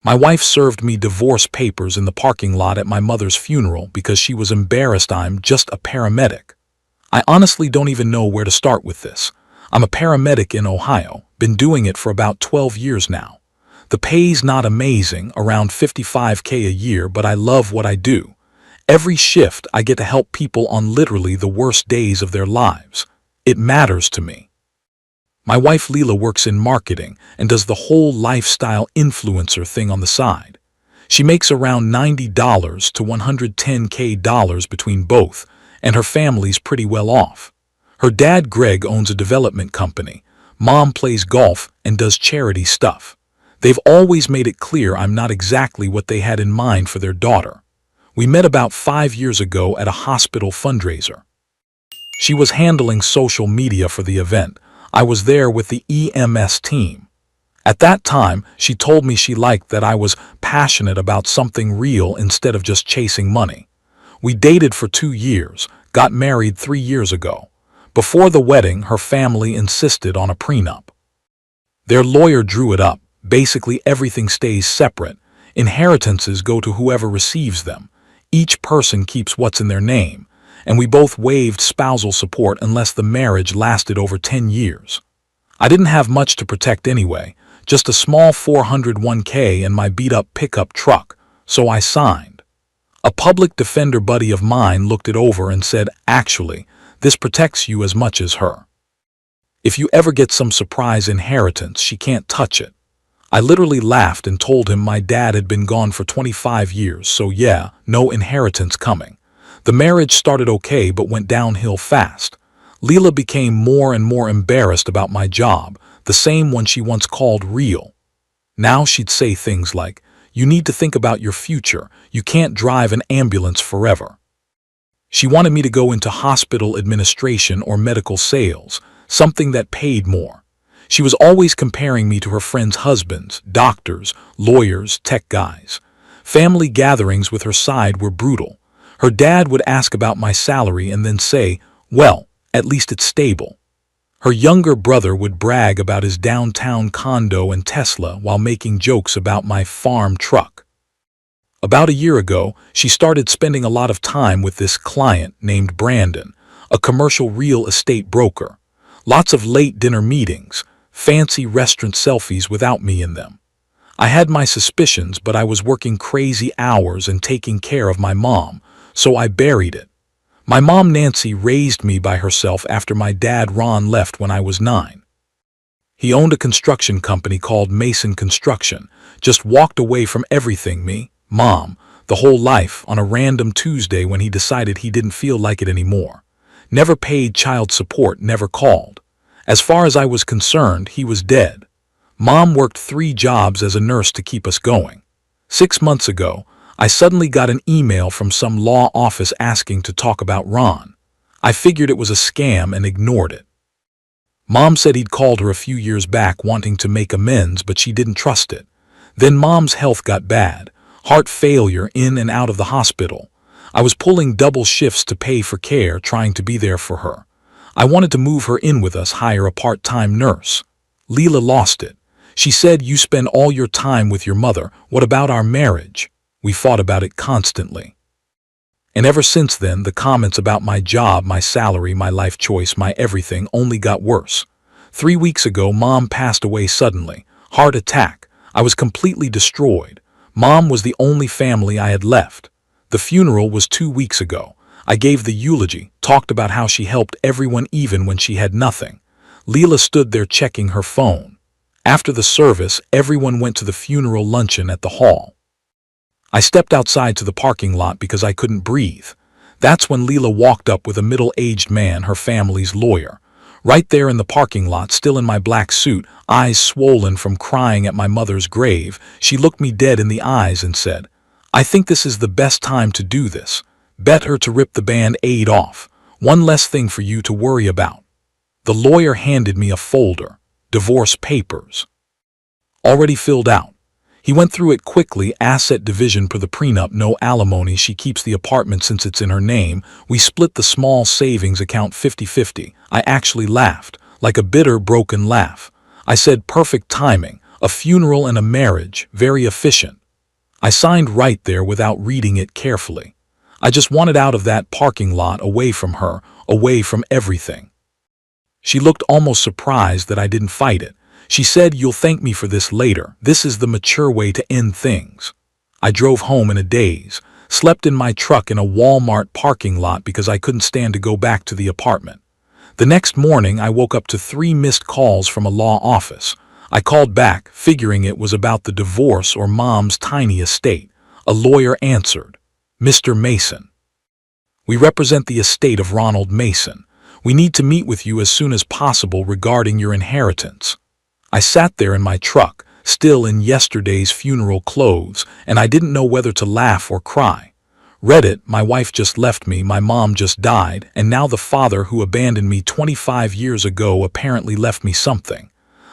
My wife served me divorce papers in the parking lot at my mother's funeral because she was embarrassed I'm just a paramedic. I honestly don't even know where to start with this. I'm a paramedic in Ohio, been doing it for about 12 years now. The pay's not amazing, around $55K a year, but I love what I do. Every shift I get to help people on literally the worst days of their lives. It matters to me. My wife Leela works in marketing and does the whole lifestyle influencer thing on the side. She makes around $90 to $110K between both, and her family's pretty well off. Her dad Greg owns a development company. Mom plays golf and does charity stuff. They've always made it clear I'm not exactly what they had in mind for their daughter. We met about 5 years ago at a hospital fundraiser. She was handling social media for the event. I was there with the EMS team. At that time, she told me she liked that I was passionate about something real instead of just chasing money. We dated for 2 years, got married 3 years ago. Before the wedding, her family insisted on a prenup. Their lawyer drew it up. Basically, everything stays separate. Inheritances go to whoever receives them. Each person keeps what's in their name, and we both waived spousal support unless the marriage lasted over 10 years. I didn't have much to protect anyway, just a small $401K and my beat-up pickup truck, so I signed. A public defender buddy of mine looked it over and said, "Actually, this protects you as much as her. If you ever get some surprise inheritance, she can't touch it." I literally laughed and told him my dad had been gone for 25 years, so yeah, no inheritance coming. The marriage started okay but went downhill fast. Leela became more and more embarrassed about my job, the same one she once called real. Now she'd say things like, "You need to think about your future. You can't drive an ambulance forever." She wanted me to go into hospital administration or medical sales, something that paid more. She was always comparing me to her friends' husbands, doctors, lawyers, tech guys. Family gatherings with her side were brutal. Her dad would ask about my salary and then say, "Well, at least it's stable." Her younger brother would brag about his downtown condo and Tesla while making jokes about my farm truck. About a year ago, she started spending a lot of time with this client named Brandon, a commercial real estate broker. Lots of late dinner meetings, fancy restaurant selfies without me in them. I had my suspicions, but I was working crazy hours and taking care of my mom, so I buried it. My mom Nancy raised me by herself after my dad Ron left when I was 9. He owned a construction company called Mason Construction, just walked away from everything, me, Mom, the whole life on a random Tuesday when he decided he didn't feel like it anymore. Never paid child support, never called. As far as I was concerned, he was dead. Mom worked 3 jobs as a nurse to keep us going. 6 months ago, I suddenly got an email from some law office asking to talk about Ron. I figured it was a scam and ignored it. Mom said he'd called her a few years back wanting to make amends, but she didn't trust it. Then Mom's health got bad, heart failure, in and out of the hospital. I was pulling double shifts to pay for care, trying to be there for her. I wanted to move her in with us, hire a part-time nurse. Leela lost it. She said, "You spend all your time with your mother. What about our marriage?" We fought about it constantly. And ever since then, the comments about my job, my salary, my life choice, my everything only got worse. 3 weeks ago, Mom passed away suddenly. Heart attack. I was completely destroyed. Mom was the only family I had left. The funeral was 2 weeks ago. I gave the eulogy, talked about how she helped everyone even when she had nothing. Leela stood there checking her phone. After the service, everyone went to the funeral luncheon at the hall. I stepped outside to the parking lot because I couldn't breathe. That's when Leela walked up with a middle-aged man, her family's lawyer. Right there in the parking lot, still in my black suit, eyes swollen from crying at my mother's grave, she looked me dead in the eyes and said, "I think this is the best time to do this. Better to rip the Band-Aid off. One less thing for you to worry about." The lawyer handed me a folder, divorce papers, already filled out. He went through it quickly. Asset division per the prenup, no alimony. She keeps the apartment since it's in her name. We split the small savings account 50-50. I actually laughed, like a bitter, broken laugh. I said, "Perfect timing. A funeral and a marriage, very efficient. I signed right there without reading it carefully. I just wanted out of that parking lot, away from her, away from everything. She looked almost surprised that I didn't fight it. She said, "You'll thank me for this later. This is the mature way to end things." I drove home in a daze, slept in my truck in a Walmart parking lot because I couldn't stand to go back to the apartment. The next morning, I woke up to 3 missed calls from a law office. I called back, figuring it was about the divorce or Mom's tiny estate. A lawyer answered. "Mr. Mason, we represent the estate of Ronald Mason. We need to meet with you as soon as possible regarding your inheritance." I sat there in my truck, still in yesterday's funeral clothes, and I didn't know whether to laugh or cry. Read it, my wife just left me, my mom just died, and now the father who abandoned me 25 years ago apparently left me something.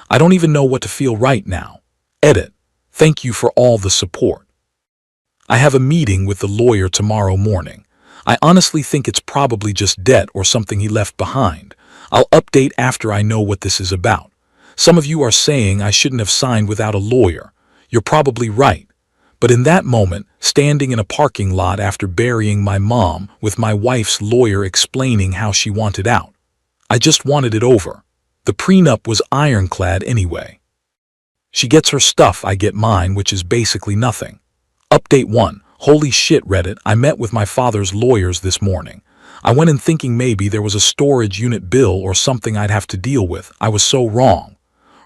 I don't even know what to feel right now. Edit. Thank you for all the support. I have a meeting with the lawyer tomorrow morning. I honestly think it's probably just debt or something he left behind. I'll update after I know what this is about. Some of you are saying I shouldn't have signed without a lawyer. You're probably right. But in that moment, standing in a parking lot after burying my mom, with my wife's lawyer explaining how she wanted out, I just wanted it over. The prenup was ironclad anyway. She gets her stuff, I get mine, which is basically nothing. Update 1. Holy shit, Reddit, I met with my father's lawyers this morning. I went in thinking maybe there was a storage unit bill or something I'd have to deal with. I was so wrong.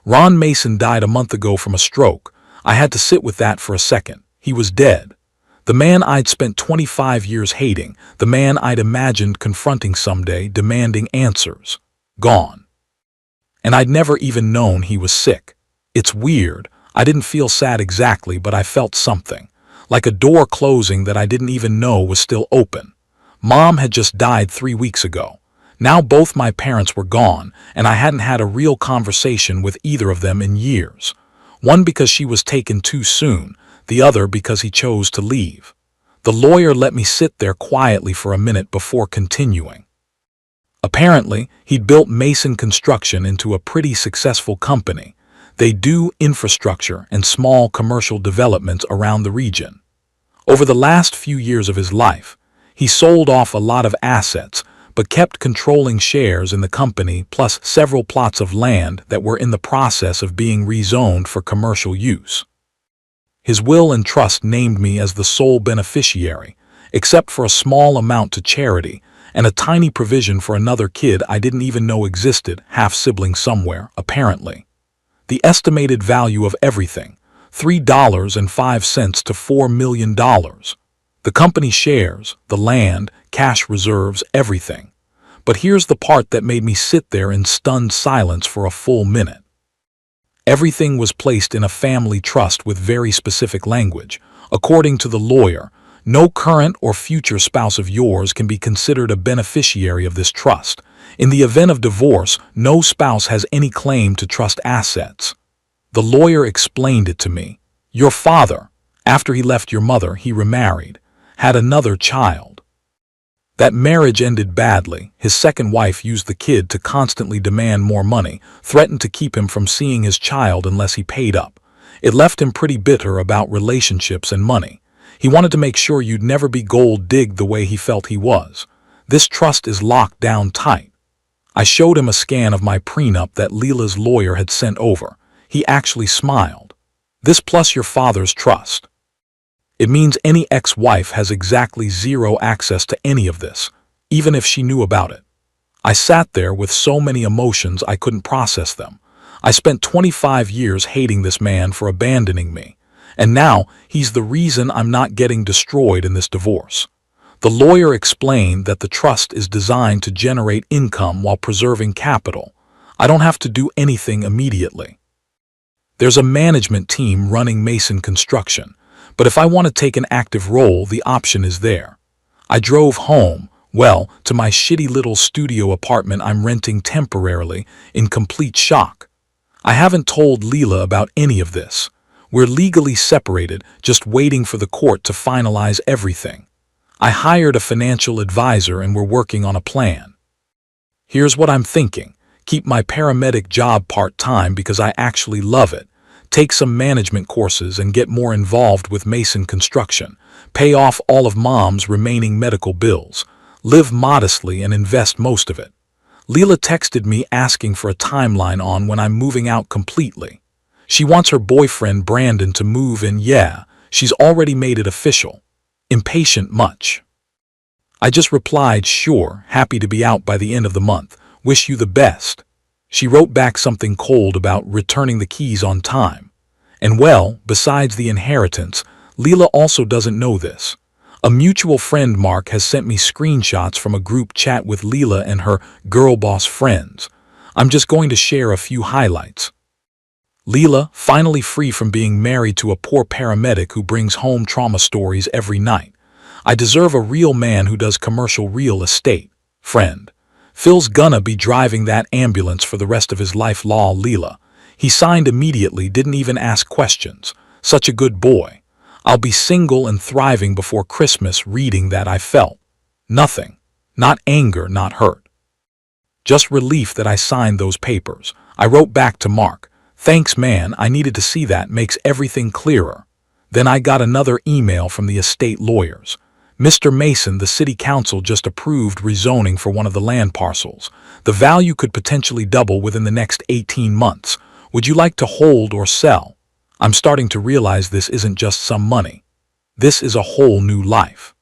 Ron Mason died a month ago from a stroke. I had to sit with that for a second. He was dead. The man I'd spent 25 years hating, the man I'd imagined confronting someday, demanding answers. Gone. And I'd never even known he was sick. It's weird. I didn't feel sad exactly, but I felt something. Like a door closing that I didn't even know was still open. Mom had just died 3 weeks ago. Now both my parents were gone, and I hadn't had a real conversation with either of them in years. One because she was taken too soon, the other because he chose to leave. The lawyer let me sit there quietly for a minute before continuing. Apparently, he'd built Mason Construction into a pretty successful company. They do infrastructure and small commercial developments around the region. Over the last few years of his life, he sold off a lot of assets, but kept controlling shares in the company, plus several plots of land that were in the process of being rezoned for commercial use. His will and trust named me as the sole beneficiary, except for a small amount to charity and a tiny provision for another kid I didn't even know existed, half-sibling somewhere, apparently. The estimated value of everything, $3.05 to $4 million. The company shares, the land, cash reserves, everything. But here's the part that made me sit there in stunned silence for a full minute. Everything was placed in a family trust with very specific language. According to the lawyer, no current or future spouse of yours can be considered a beneficiary of this trust. In the event of divorce, no spouse has any claim to trust assets. The lawyer explained it to me. Your father, after he left your mother, he remarried, had another child. That marriage ended badly. His second wife used the kid to constantly demand more money, threatened to keep him from seeing his child unless he paid up. It left him pretty bitter about relationships and money. He wanted to make sure you'd never be gold-digged the way he felt he was. This trust is locked down tight. I showed him a scan of my prenup that Leela's lawyer had sent over. He actually smiled. This plus your father's trust. It means any ex-wife has exactly zero access to any of this, even if she knew about it. I sat there with so many emotions I couldn't process them. I spent 25 years hating this man for abandoning me, and now he's the reason I'm not getting destroyed in this divorce. The lawyer explained that the trust is designed to generate income while preserving capital. I don't have to do anything immediately. There's a management team running Mason Construction, but if I want to take an active role, the option is there. I drove home, to my shitty little studio apartment I'm renting temporarily, in complete shock. I haven't told Leela about any of this. We're legally separated, just waiting for the court to finalize everything. I hired a financial advisor and we're working on a plan. Here's what I'm thinking. Keep my paramedic job part-time because I actually love it. take some management courses and get more involved with Mason construction, pay off all of Mom's remaining medical bills, live modestly and invest most of it. Leela texted me asking for a timeline on when I'm moving out completely. She wants her boyfriend Brandon to move in. Yeah, she's already made it official. Impatient much. I just replied, sure, happy to be out by the end of the month. Wish you the best. She wrote back something cold about returning the keys on time. And well, besides the inheritance, Leela also doesn't know this. A mutual friend, Mark, has sent me screenshots from a group chat with Leela and her girl boss friends. I'm just going to share a few highlights. Leela, finally free from being married to a poor paramedic who brings home trauma stories every night. I deserve a real man who does commercial real estate. Friend. Phil's gonna be driving that ambulance for the rest of his life. Lol. Leela. He signed immediately, didn't even ask questions. Such a good boy. I'll be single and thriving before Christmas. Reading that I felt nothing. Not anger, not hurt. Just relief that I signed those papers. I wrote back to Mark. Thanks man, I needed to see that, makes everything clearer. Then I got another email from the estate lawyers. Mr. Mason, the city council just approved rezoning for one of the land parcels. The value could potentially double within the next 18 months. Would you like to hold or sell? I'm starting to realize this isn't just some money. This is a whole new life.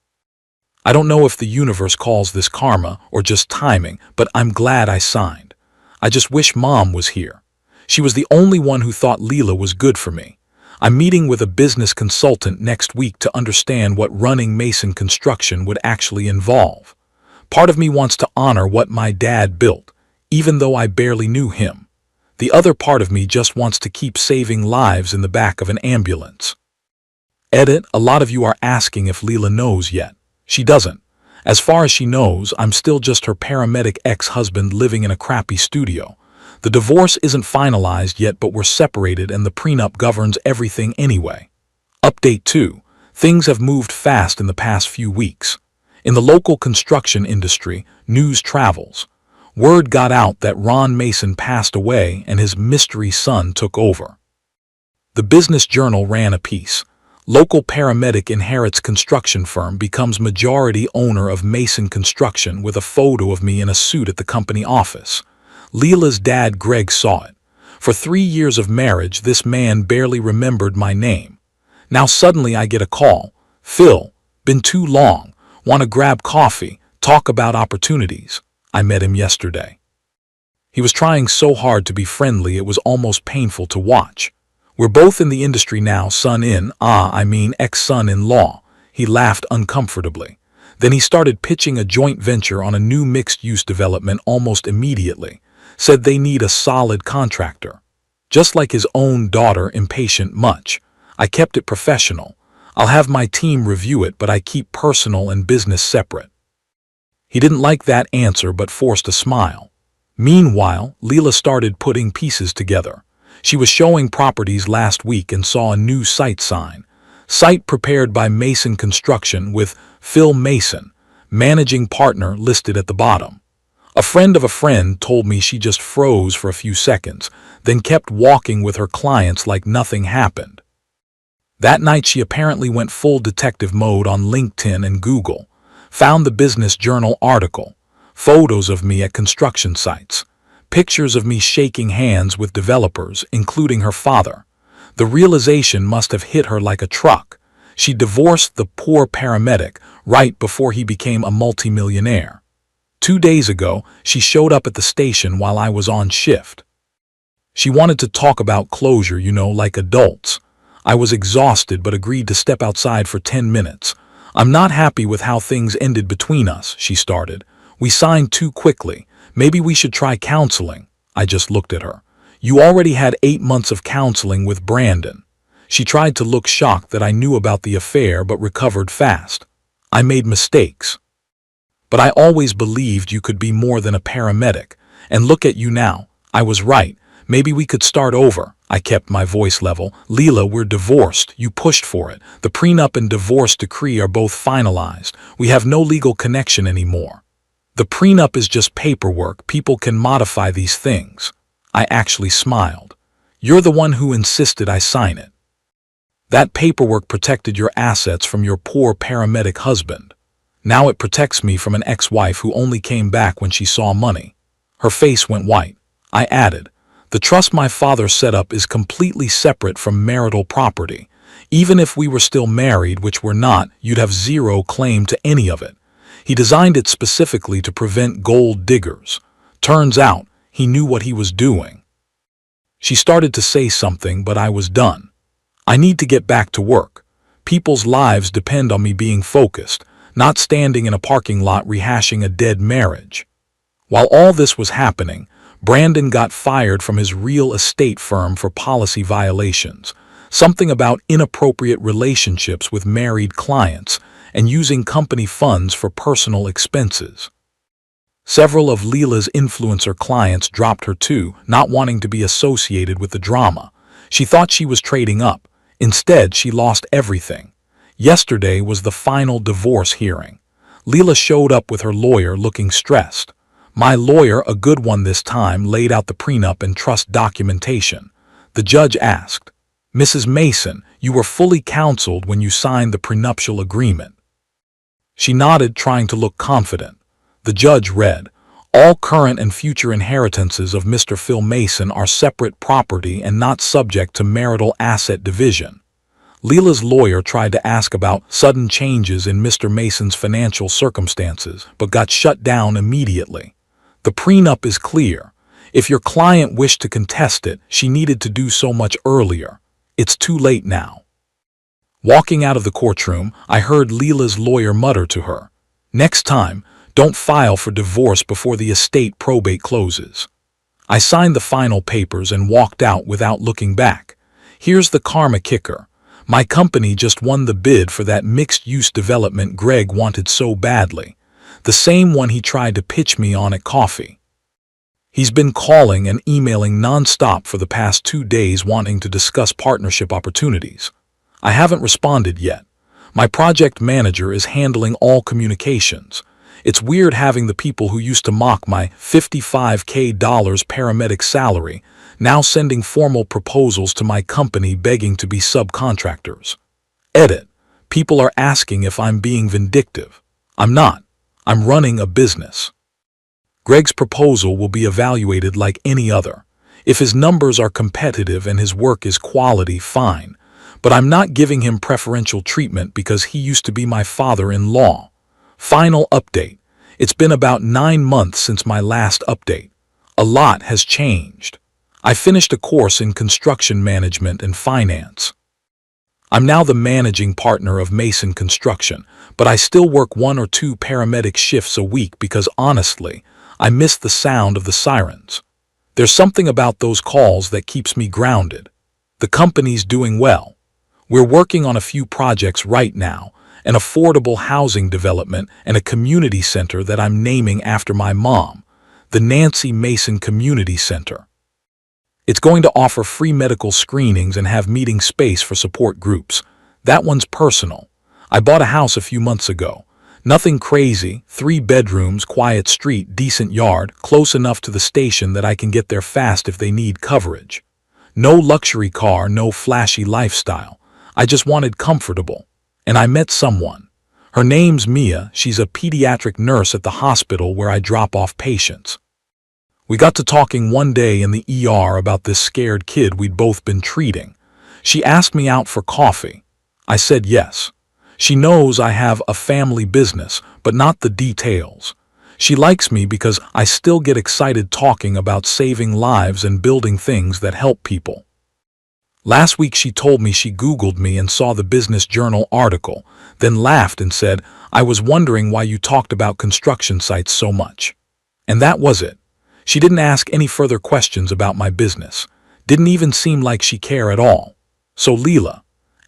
I don't know if the universe calls this karma or just timing, but I'm glad I signed. I just wish Mom was here. She was the only one who thought Leela was good for me. I'm meeting with a business consultant next week to understand what running Mason construction would actually involve. Part of me wants to honor what my dad built, even though I barely knew him. The other part of me just wants to keep saving lives in the back of an ambulance. Edit, a lot of you are asking if Leela knows yet. She doesn't. As far as she knows, I'm still just her paramedic ex-husband living in a crappy studio. The divorce isn't finalized yet, but we're separated and the prenup governs everything anyway. Update 2. Things have moved fast in the past few weeks. In the local construction industry, news travels. Word got out that Ron Mason passed away and his mystery son took over. The Business Journal ran a piece. Local paramedic inherits construction firm, becomes majority owner of Mason Construction, with a photo of me in a suit at the company office. Leela's dad Greg saw it. For 3 years of marriage, this man barely remembered my name. Now suddenly I get a call. Phil, been too long. Want to grab coffee, talk about opportunities. I met him yesterday. He was trying so hard to be friendly it was almost painful to watch. We're both in the industry now, ex-son-in-law. He laughed uncomfortably. Then he started pitching a joint venture on a new mixed-use development almost immediately. Said they need a solid contractor. Just like his own daughter, impatient much. I kept it professional. I'll have my team review it, but I keep personal and business separate. He didn't like that answer but forced a smile. Meanwhile, Leela started putting pieces together. She was showing properties last week and saw a new site sign. Site prepared by Mason Construction with Phil Mason, managing partner, listed at the bottom. A friend of a friend told me she just froze for a few seconds, then kept walking with her clients like nothing happened. That night she apparently went full detective mode on LinkedIn and Google, found the Business Journal article, photos of me at construction sites, pictures of me shaking hands with developers, including her father. The realization must have hit her like a truck. She divorced the poor paramedic right before he became a multimillionaire. 2 days ago, she showed up at the station while I was on shift. She wanted to talk about closure, like adults. I was exhausted but agreed to step outside for 10 minutes. I'm not happy with how things ended between us, she started. We signed too quickly. Maybe we should try counseling. I just looked at her. You already had 8 months of counseling with Brandon. She tried to look shocked that I knew about the affair but recovered fast. I made mistakes. But I always believed you could be more than a paramedic. And look at you now. I was right. Maybe we could start over. I kept my voice level. Leela, we're divorced. You pushed for it. The prenup and divorce decree are both finalized. We have no legal connection anymore. The prenup is just paperwork. People can modify these things. I actually smiled. You're the one who insisted I sign it. That paperwork protected your assets from your poor paramedic husband. Now it protects me from an ex-wife who only came back when she saw money. Her face went white. I added, the trust my father set up is completely separate from marital property. Even if we were still married, which we're not, you'd have zero claim to any of it. He designed it specifically to prevent gold diggers. Turns out, he knew what he was doing. She started to say something, but I was done. I need to get back to work. People's lives depend on me being focused, not standing in a parking lot rehashing a dead marriage. While all this was happening, Brandon got fired from his real estate firm for policy violations, something about inappropriate relationships with married clients and using company funds for personal expenses. Several of Leela's influencer clients dropped her too, not wanting to be associated with the drama. She thought she was trading up. Instead, she lost everything. Yesterday was the final divorce hearing. Leela showed up with her lawyer looking stressed. My lawyer, a good one this time, laid out the prenup and trust documentation. The judge asked, Mrs. Mason, you were fully counseled when you signed the prenuptial agreement. She nodded, trying to look confident. The judge read, all current and future inheritances of Mr. Phil Mason are separate property and not subject to marital asset division. Leela's lawyer tried to ask about sudden changes in Mr. Mason's financial circumstances, but got shut down immediately. The prenup is clear. If your client wished to contest it, she needed to do so much earlier. It's too late now. Walking out of the courtroom, I heard Leela's lawyer mutter to her, next time, don't file for divorce before the estate probate closes. I signed the final papers and walked out without looking back. Here's the karma kicker. My company just won the bid for that mixed-use development Greg wanted so badly. The same one he tried to pitch me on at coffee. He's been calling and emailing nonstop for the past 2 days wanting to discuss partnership opportunities. I haven't responded yet. My project manager is handling all communications. It's weird having the people who used to mock my $55K paramedic salary now sending formal proposals to my company begging to be subcontractors. Edit. People are asking if I'm being vindictive. I'm not. I'm running a business. Greg's proposal will be evaluated like any other. If his numbers are competitive and his work is quality, fine. But I'm not giving him preferential treatment because he used to be my father-in-law. Final update. It's been about 9 months since my last update. A lot has changed. I finished a course in construction management and finance. I'm now the managing partner of Mason Construction, but I still work 1 or 2 paramedic shifts a week because honestly, I miss the sound of the sirens. There's something about those calls that keeps me grounded. The company's doing well. We're working on a few projects right now, an affordable housing development and a community center that I'm naming after my mom, the Nancy Mason Community Center. It's going to offer free medical screenings and have meeting space for support groups. That one's personal. I bought a house a few months ago. Nothing crazy, 3 bedrooms, quiet street, decent yard, close enough to the station that I can get there fast if they need coverage. No luxury car, no flashy lifestyle. I just wanted comfortable. And I met someone. Her name's Mia. She's a pediatric nurse at the hospital where I drop off patients. We got to talking one day in the ER about this scared kid we'd both been treating. She asked me out for coffee. I said yes. She knows I have a family business, but not the details. She likes me because I still get excited talking about saving lives and building things that help people. Last week she told me she Googled me and saw the Business Journal article, then laughed and said, I was wondering why you talked about construction sites so much. And that was it. She didn't ask any further questions about my business. Didn't even seem like she cared at all. So Leela.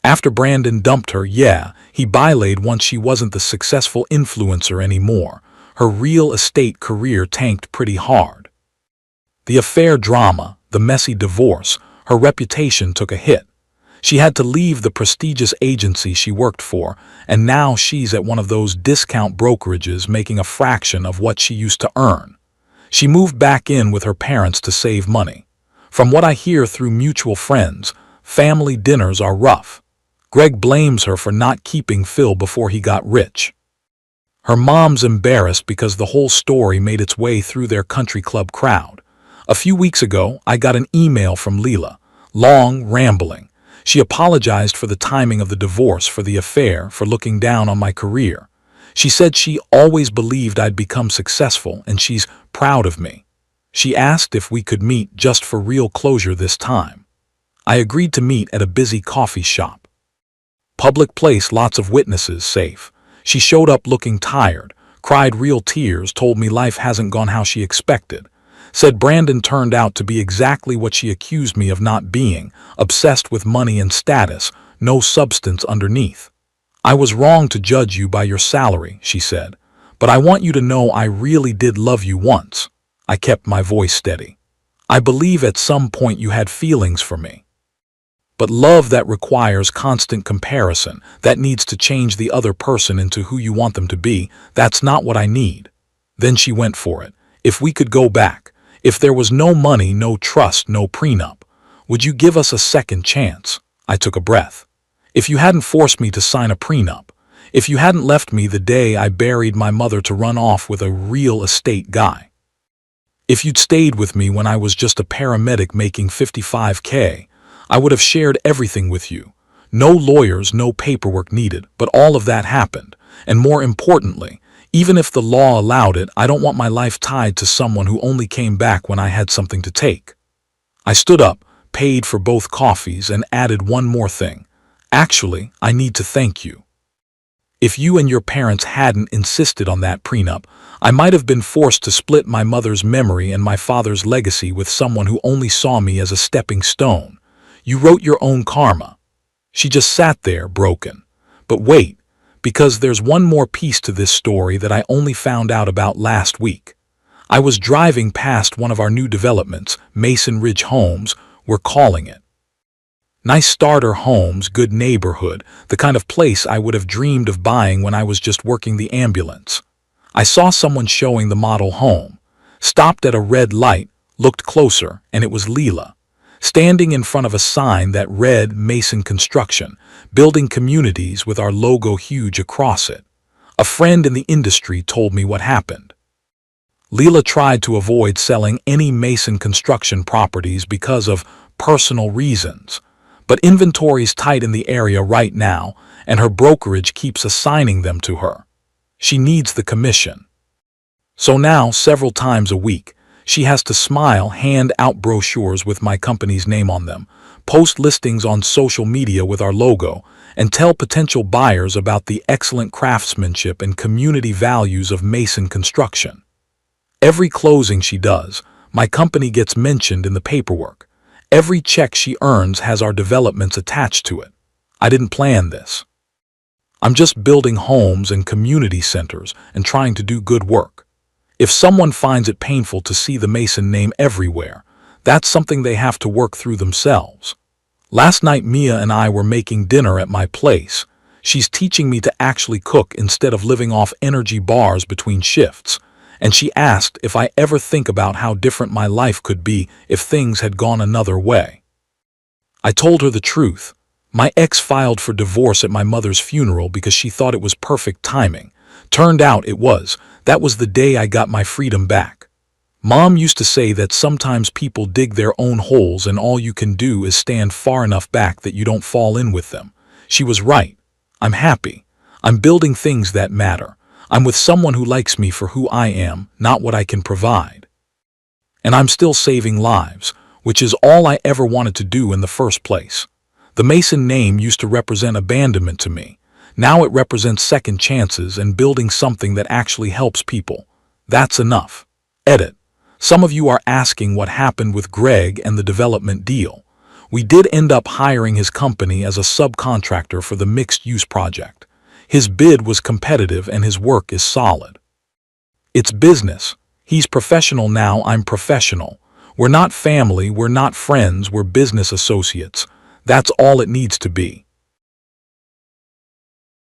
After Brandon dumped her, yeah, he bilayed once she wasn't the successful influencer anymore. Her real estate career tanked pretty hard. The affair drama, the messy divorce, her reputation took a hit. She had to leave the prestigious agency she worked for, and now she's at one of those discount brokerages making a fraction of what she used to earn. She moved back in with her parents to save money. From what I hear through mutual friends, family dinners are rough. Greg blames her for not keeping Phil before he got rich. Her mom's embarrassed because the whole story made its way through their country club crowd. A few weeks ago, I got an email from Leela. Long, rambling. She apologized for the timing of the divorce, for the affair, for looking down on my career. She said she always believed I'd become successful and she's proud of me. She asked if we could meet just for real closure this time. I agreed to meet at a busy coffee shop. Public place, lots of witnesses, safe. She showed up looking tired, cried real tears, told me life hasn't gone how she expected. Said Brandon turned out to be exactly what she accused me of not being, obsessed with money and status, no substance underneath. I was wrong to judge you by your salary, she said, but I want you to know I really did love you once. I kept my voice steady. I believe at some point you had feelings for me. But love that requires constant comparison, that needs to change the other person into who you want them to be, that's not what I need. Then she went for it. If we could go back, if there was no money, no trust, no prenup, would you give us a second chance? I took a breath. If you hadn't forced me to sign a prenup, if you hadn't left me the day I buried my mother to run off with a real estate guy, if you'd stayed with me when I was just a paramedic making $55K, I would have shared everything with you. No lawyers, no paperwork needed, but all of that happened. And more importantly, even if the law allowed it, I don't want my life tied to someone who only came back when I had something to take. I stood up, paid for both coffees, and added one more thing. Actually, I need to thank you. If you and your parents hadn't insisted on that prenup, I might have been forced to split my mother's memory and my father's legacy with someone who only saw me as a stepping stone. You wrote your own karma. She just sat there, broken. But wait, because there's one more piece to this story that I only found out about last week. I was driving past one of our new developments, Mason Ridge Homes, we're calling it. Nice starter homes, good neighborhood, the kind of place I would have dreamed of buying when I was just working the ambulance. I saw someone showing the model home, stopped at a red light, looked closer, and it was Leela, standing in front of a sign that read Mason Construction, building communities with our logo huge across it. A friend in the industry told me what happened. Leela tried to avoid selling any Mason Construction properties because of personal reasons. But inventory's tight in the area right now, and her brokerage keeps assigning them to her. She needs the commission. So now, several times a week, she has to smile, hand out brochures with my company's name on them, post listings on social media with our logo, and tell potential buyers about the excellent craftsmanship and community values of Mason Construction. Every closing she does, my company gets mentioned in the paperwork. Every check she earns has our developments attached to it. I didn't plan this. I'm just building homes and community centers and trying to do good work. If someone finds it painful to see the Mason name everywhere, that's something they have to work through themselves. Last night Mia and I were making dinner at my place. She's teaching me to actually cook instead of living off energy bars between shifts. And she asked if I ever think about how different my life could be if things had gone another way. I told her the truth. My ex filed for divorce at my mother's funeral because she thought it was perfect timing. Turned out it was. That was the day I got my freedom back. Mom used to say that sometimes people dig their own holes and all you can do is stand far enough back that you don't fall in with them. She was right. I'm happy. I'm building things that matter. I'm with someone who likes me for who I am, not what I can provide. And I'm still saving lives, which is all I ever wanted to do in the first place. The Mason name used to represent abandonment to me. Now it represents second chances and building something that actually helps people. That's enough. Edit. Some of you are asking what happened with Greg and the development deal. We did end up hiring his company as a subcontractor for the mixed-use project. His bid was competitive and his work is solid. It's business. He's professional now, I'm professional. We're not family, we're not friends, we're business associates. That's all it needs to be.